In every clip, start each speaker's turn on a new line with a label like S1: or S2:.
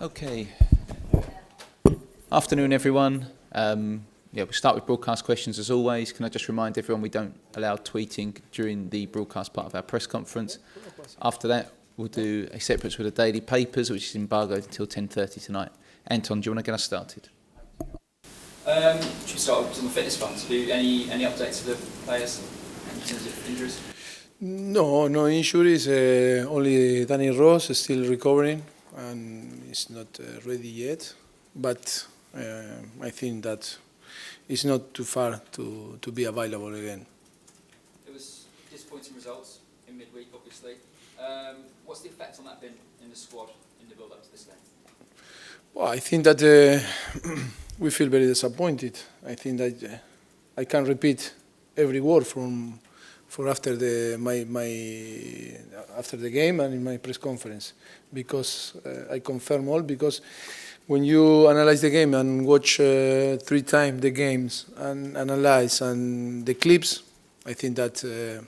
S1: Okay. Afternoon, everyone. We'll start with broadcast questions as always. Can I just remind everyone we don't allow tweeting during the broadcast part of our press conference. After that, we'll do a separate with the daily papers, which is embargoed until 10:30 tonight. Anton, do you want to get us started?
S2: Should we start with on the fitness front? Any updates to the players in terms of injuries?
S3: No injuries. Only Danny Ross is still recovering and is not ready yet. But I think that it's not too far to be available again.
S2: It was disappointing results in midweek, obviously. What's the effect on that been in the squad in the build-up to this game?
S3: Well, I think that we feel very disappointed. I think that I can repeat every word for after the after the game and in my press conference, because I confirm all. Because when you analyze the game and watch 3 times the games and analyze and the clips, I think that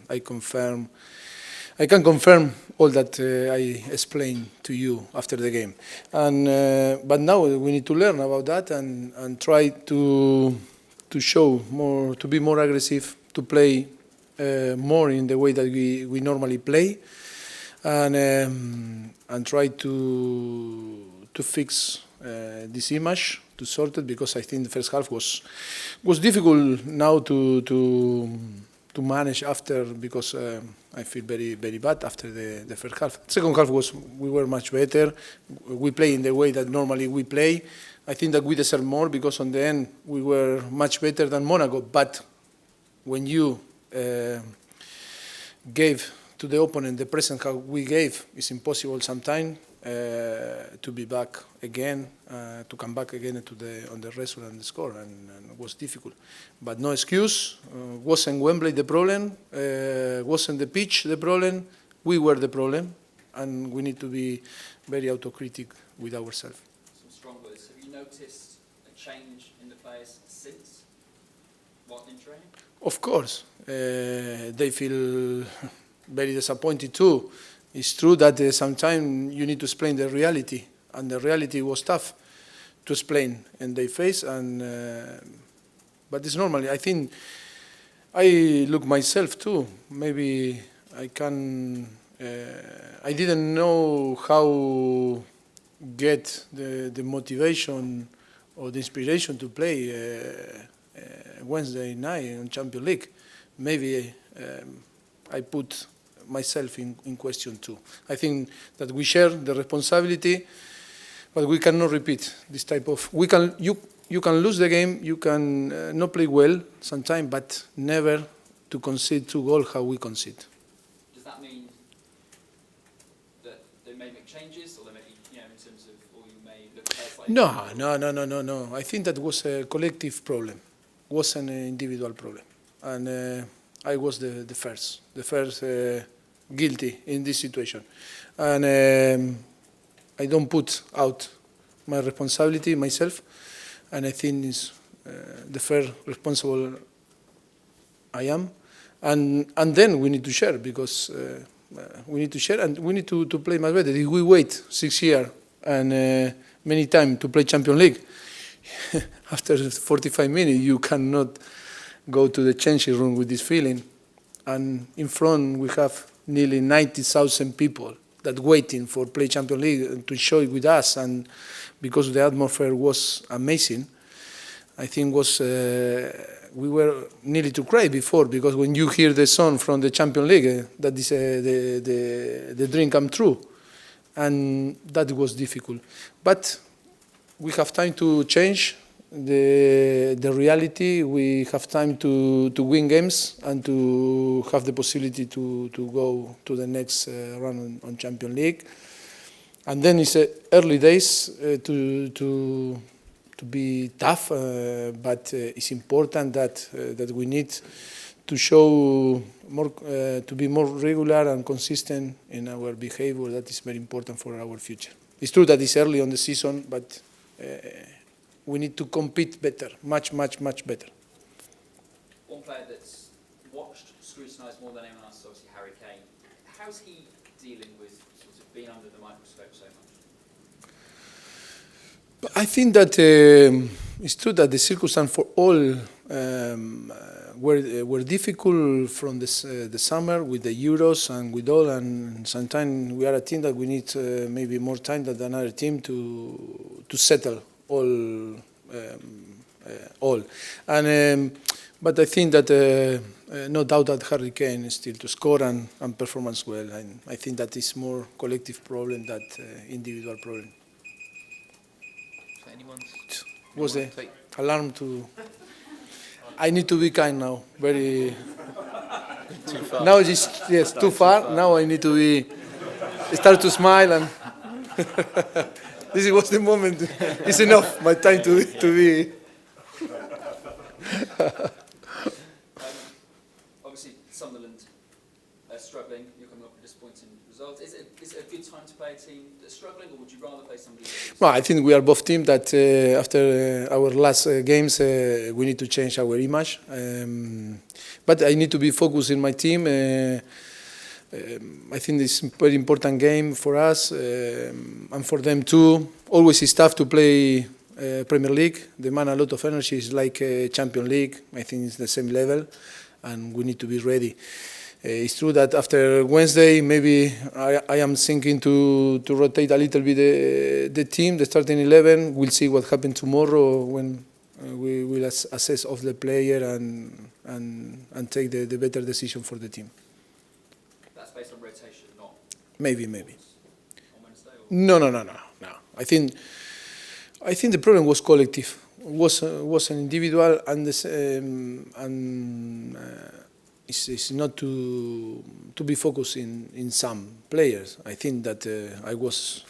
S3: I can confirm all that I explained to you after the game. And but now we need to learn about that and try to show more, to be more aggressive, to play more in the way that we normally play, and try to fix this image, to sort it, because I think the first half was difficult now to manage after, because I feel very bad after the first half. Second half we were much better. We play in the way that normally we play. I think that we deserve more, because on the end we were much better than Monaco. But when you gave to the opponent the present how we gave, it's impossible sometimes to be back again, to come back again on the result and the score, and it was difficult. But no excuse. Wasn't Wembley the problem? Wasn't the pitch the problem? We were the problem, and we need to be very autocritic with ourselves.
S2: Some strong words. Have you noticed a change in the players since while in training?
S3: Of course, they feel very disappointed too. It's true that sometimes you need to explain the reality, and the reality was tough to explain in their face. But it's normal. I think I look myself too. Maybe I can. I didn't know how get the motivation or the inspiration to play Wednesday night in Champions League. Maybe I put myself in question too. I think that we share the responsibility, but we cannot repeat this type of. You can lose the game, you can not play well sometimes, but never to concede 2 goals how we concede.
S2: Does that mean that they may make changes, or they may, in terms of, or you may look at players like?
S3: No. I think that was a collective problem. Wasn't an individual problem, and I was the first guilty in this situation, and I don't put out my responsibility myself, and I think it's the first responsible I am, and then we need to share, because we need to share, and we need to play much better. If we wait 6 years and many times to play Champions League, after 45 minutes you cannot go to the changing room with this feeling. And in front we have nearly 90,000 people that waiting for play Champions League to show it with us, and because the atmosphere was amazing, I think we were nearly to cry before, because when you hear the song from the Champions League, that is the dream come true, and that was difficult. But we have time to change the reality. We have time to win games and to have the possibility to go to the next run on Champions League. And then it's early days to be tough, but it's important that we need to show more, to be more regular and consistent in our behavior. That is very important for our future. It's true that it's early on the season, but we need to compete better, much better.
S2: One player that's watched, scrutinised more than anyone else is obviously Harry Kane. How's he dealing with sort of being under the microscope so much?
S3: But I think that it's true that the circumstances for all were difficult from the summer with the Euros and with all, and sometimes we are a team that we need maybe more time than another team to settle all. And but I think that no doubt that Harry Kane is still to score and performance well, and I think that is more collective problem than individual problem. Was the alarm to? I need to be kind now. Very.
S1: Too far.
S3: Now it's yes too far. Now I need to be start to smile and. This was the moment. It's enough. My time to be.
S2: Obviously, Sunderland are struggling. You're coming up with a disappointing result. Is it a good time to play a team that's struggling, or would you rather play somebody?
S3: Well, I think we are both teams that after our last games we need to change our image. But I need to be focused in my team. I think it's a very important game for us and for them too. Always it's tough to play Premier League. They demand a lot of energy. It's like Champions League. I think it's the same level, and we need to be ready. It's true that after Wednesday, maybe I am thinking to rotate a little bit the team, the starting 11. We'll see what happens tomorrow when we will assess of the player and take the better decision for the team.
S2: That's based on rotation, not
S3: Maybe.
S2: on Wednesday? Or?
S3: No. I think the problem was collective. Was an individual and it's not to be focused in some players. I think that it was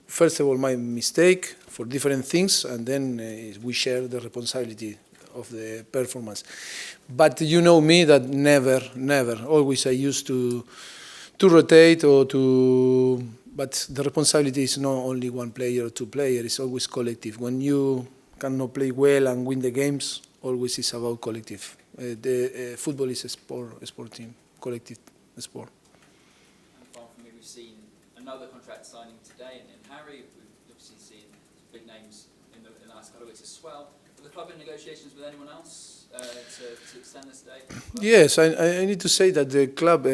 S3: first of all my mistake for different things, and then we share the responsibility of the performance. But you know me that never. Always I used to rotate or to. But the responsibility is not only one player or two players. It's always collective. When you cannot play well and win the games, always it's about collective. Football is a sport team, collective sport.
S2: And far from me, we've seen another contract signing today in Harry. We've obviously seen big names in the last couple of weeks as well. Are the club in negotiations with anyone else to extend this day?
S3: Yes, I need to say that the club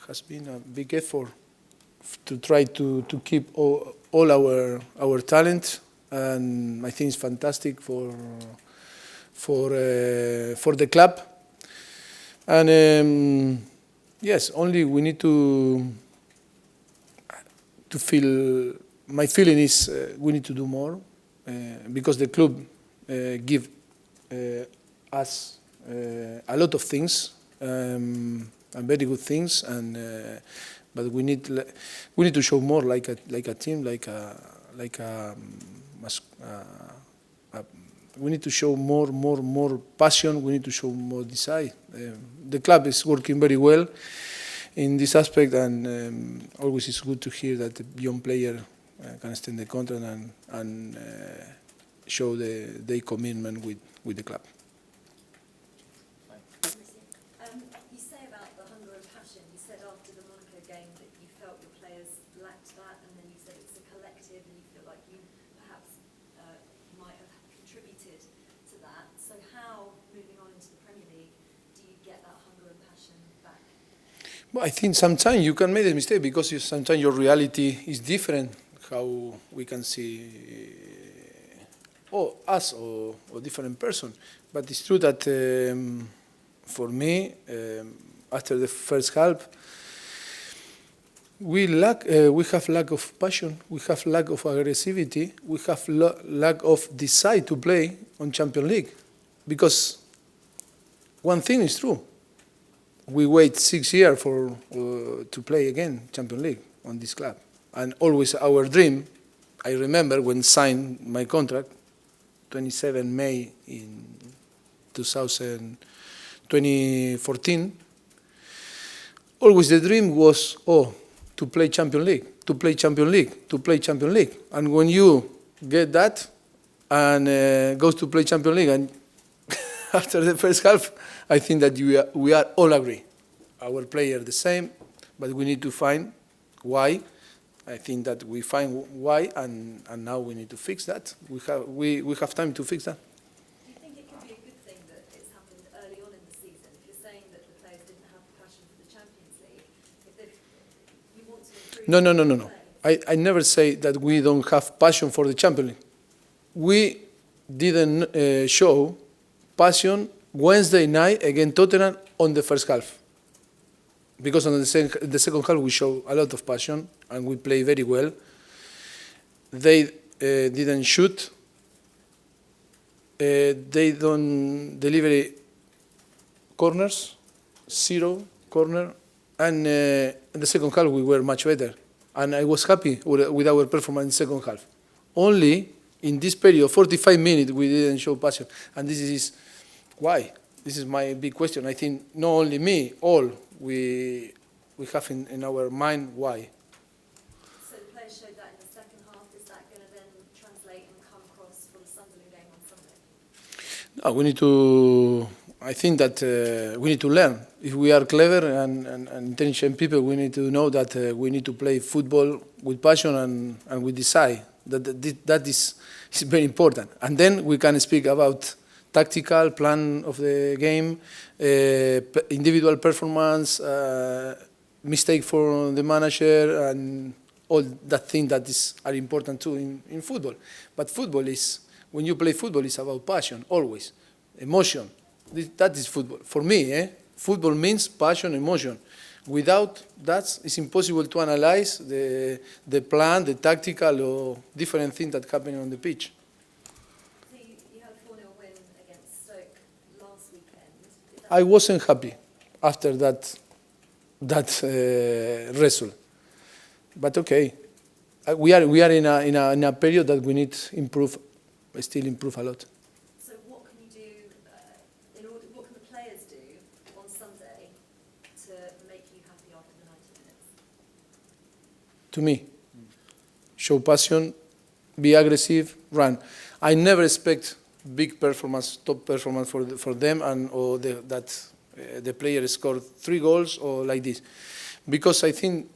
S3: has been a big effort to try to keep all our talent, and I think it's fantastic for the club. And yes, only we need to feel. My feeling is we need to do more because the club give us a lot of things. And very good things, but we need to show more like a team, we need to show more passion. We need to show more desire. The club is working very well in this aspect, and always it's good to hear that the young player can extend the contract and show their commitment with the club.
S4: After the Monaco game that you felt your players lacked that, and then you said it's a collective and you feel like you perhaps might have contributed to that. So how, moving on into the Premier League, do you get that hunger and passion back?
S3: Well, I think sometimes you can make a mistake because sometimes your reality is different, how we can see us or different person. But it's true that for me, after the first half, we have lack of passion, we have lack of aggressivity, we have lack of desire to play on Champions League. Because one thing is true, we wait 6 years to play again Champions League on this club. And always our dream, I remember when signed my contract, 27 May in 2014, always the dream was, to play Champions League, to play Champions League, to play Champions League. And when you get that and goes to play Champions League, and after the first half, I think that we are all agree. Our player the same, but we need to find why. I think that we find why, and now we need to fix that. We have time to fix that.
S4: Do you think it could be a good thing that it's happened early on in the season? If you're saying that the players didn't have passion for the Champions League, you want to improve.
S3: No. I never say that we don't have passion for the Champions League. We didn't show passion Wednesday night against Tottenham on the first half. Because on the second half we show a lot of passion and we play very well. They didn't shoot. They don't deliver corners, 0 corner. And in the second half we were much better. And I was happy with our performance in the second half. Only in this period, 45 minutes, we didn't show passion. And this is why. This is my big question. I think not only me, all we have in our mind why.
S4: So the players showed that in the second half. Is that going to then translate and come across for the Sunderland game on Sunday?
S3: No, we need to. I think that we need to learn. If we are clever and intelligent people, we need to know that we need to play football with passion and with desire. That is very important. And then we can speak about tactical plan of the game, individual performance, mistake for the manager, and all that thing that are important too in football. But football is, when you play football, it's about passion, always, emotion. That is football. For me, football means passion, emotion. Without that, it's impossible to analyze the plan, the tactical, or different things that happen on the pitch.
S4: So you had a 4-0 win against Stoke last weekend.
S3: I wasn't happy after that result. But okay, we are in a period that we need to improve, still improve a lot.
S4: So what can you do what can the players do on Sunday to make you happy after the 90 minutes?
S3: To me, show passion, be aggressive, run. I never expect big performance, top performance for them, or that the player scored 3 goals or like this, because I think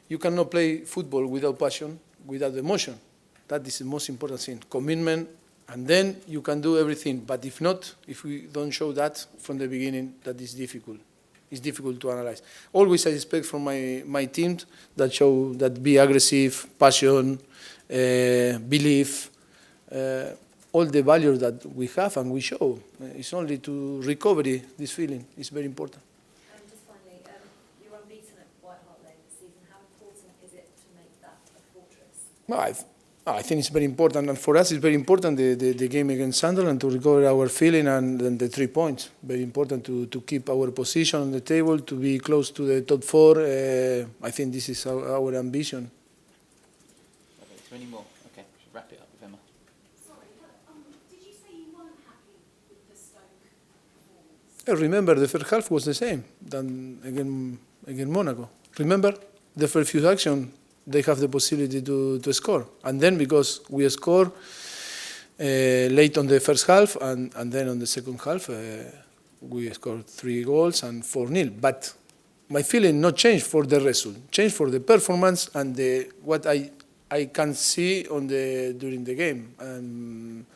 S3: you cannot play football without passion, without emotion. That is the most important thing. Commitment, and then you can do everything. But if not, if we don't show that from the beginning, that is difficult. It's difficult to analyze. Always I expect from my team that show that be aggressive, passion, belief, all the values that we have and we show. It's only to recover this feeling. It's very important.
S4: And just finally, you're unbeaten at White Hart Lane this season. How important is it to make that a fortress?
S3: I think it's very important, and for us it's very important the game against Sunderland to recover our feeling and the 3 points. Very important to keep our position on the table, to be close to the top 4. I think this is our ambition.
S1: Is there any more? Okay, we should wrap it up with Emma.
S5: Sorry, did you say you weren't happy with the Stoke performance?
S3: I remember the first half was the same than against Monaco. Remember the first few actions, they have the possibility to score. And then because we score late on the first half and then on the second half, we scored 3 goals and 4-0. But my feeling not changed for the result, changed for the performance and what I can see during the game. And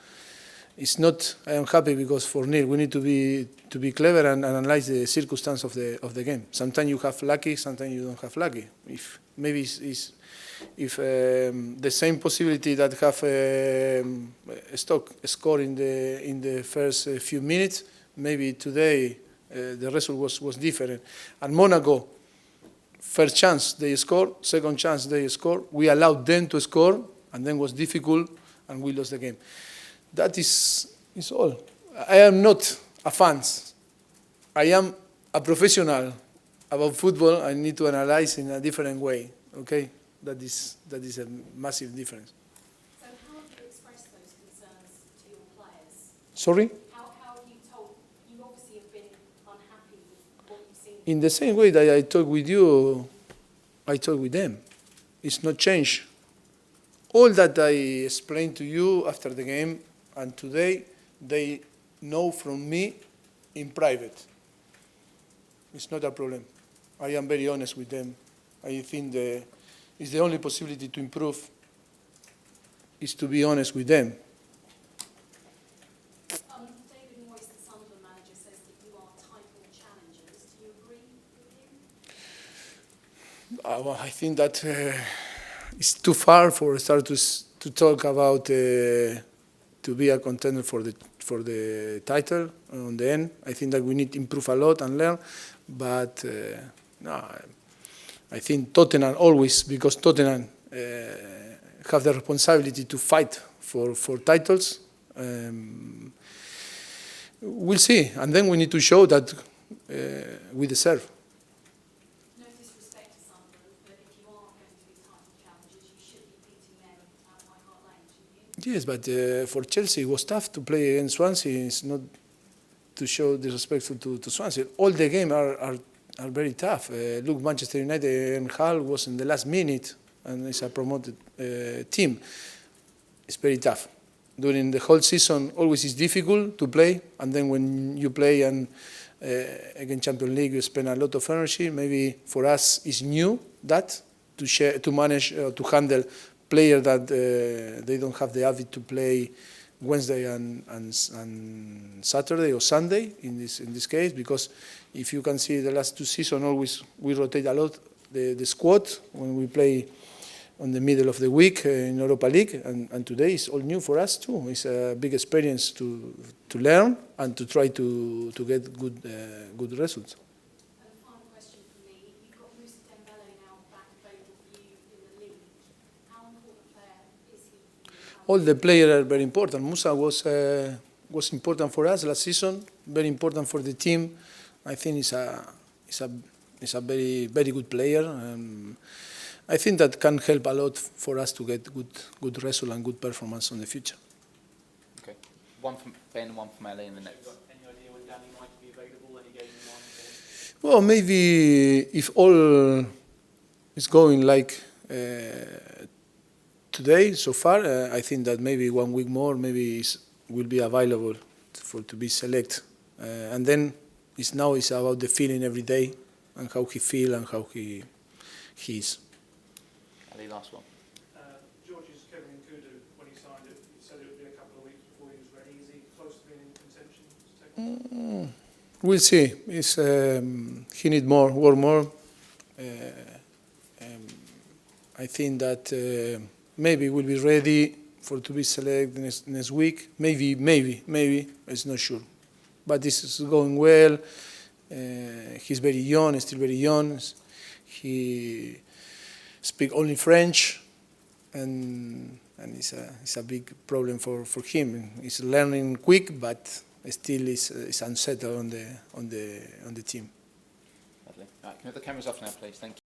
S3: it's not, I am happy because 4-0, we need to be clever and analyze the circumstance of the game. Sometimes you have lucky, sometimes you don't have lucky. If maybe if the same possibility that have Stoke score in the first few minutes, maybe today the result was different. And Monaco, first chance they score, second chance they score. We allowed them to score, and then was difficult, and we lost the game. That is all. I am not a fan. I am a professional about football. I need to analyze in a different way. Okay, that is a massive difference.
S5: So how have you expressed those concerns to your players?
S3: Sorry?
S5: How have you told, you obviously have been unhappy with what you've seen.
S3: In the same way that I talk with you, I talk with them. It's not changed. All that I explained to you after the game and today, they know from me in private. It's not a problem. I am very honest with them. I think It's the only possibility to improve is to be honest with them.
S5: David Moyes, the Sunderland manager, says that you are title challengers. Do you agree with him?
S3: Well, I think that it's too far for start to talk about to be a contender for the title on the end. I think that we need to improve a lot and learn, but no, I think Tottenham always, because Tottenham have the responsibility to fight for titles. We'll see, and then we need to show that we deserve.
S5: No disrespect to Sunderland, but if you are going to be title challengers, you should be beating them out by Hart Lane, shouldn't you?
S3: Yes, but for Chelsea it was tough to play against Swansea. It's not to show disrespectful to Swansea. All the games are very tough. Look, Manchester United and Hull was in the last minute, and it's a promoted team. It's very tough. During the whole season, always is difficult to play, and then when you play and against Champions League, you spend a lot of energy. Maybe for us, it's new that to share, to manage, to handle players that they don't have the habit to play Wednesday and Saturday or Sunday in this case, because if you can see the last two seasons, always we rotate a lot the squad when we play on the middle of the week in Europa League, and today is all new for us too. It's a big experience to learn and to try to get good results.
S5: And a final question from me. You've got Moussa Dembele now back available for you in the league. How important a player is he for you?
S3: All the players are very important. Moussa was important for us last season, very important for the team. I think he's a very good player. I think that can help a lot for us to get good result and good performance in the future.
S1: Okay. One from Ben, one from Ali in the next.
S6: Any idea when Danny might be available? Any game in mind?
S3: Well, maybe if all is going like today so far, I think that maybe 1 week more, maybe will be available to be selected. And then it's about the feeling every day and how he feels and how he is.
S1: Ali, last one.
S6: George's Kevin Nkudu, when he signed it, he said it would be a couple of weeks before he was ready. Is he close to being in contention to take?
S3: We'll see. He need more, work more. I think that maybe we'll be ready to be selected next week. Maybe. It's not sure. But this is going well. He's very young, still very young. He speaks only French, and it's a big problem for him. He's learning quick, but still is unsettled on the team.
S1: Lovely. Right, can we have the cameras off now, please? Thank you.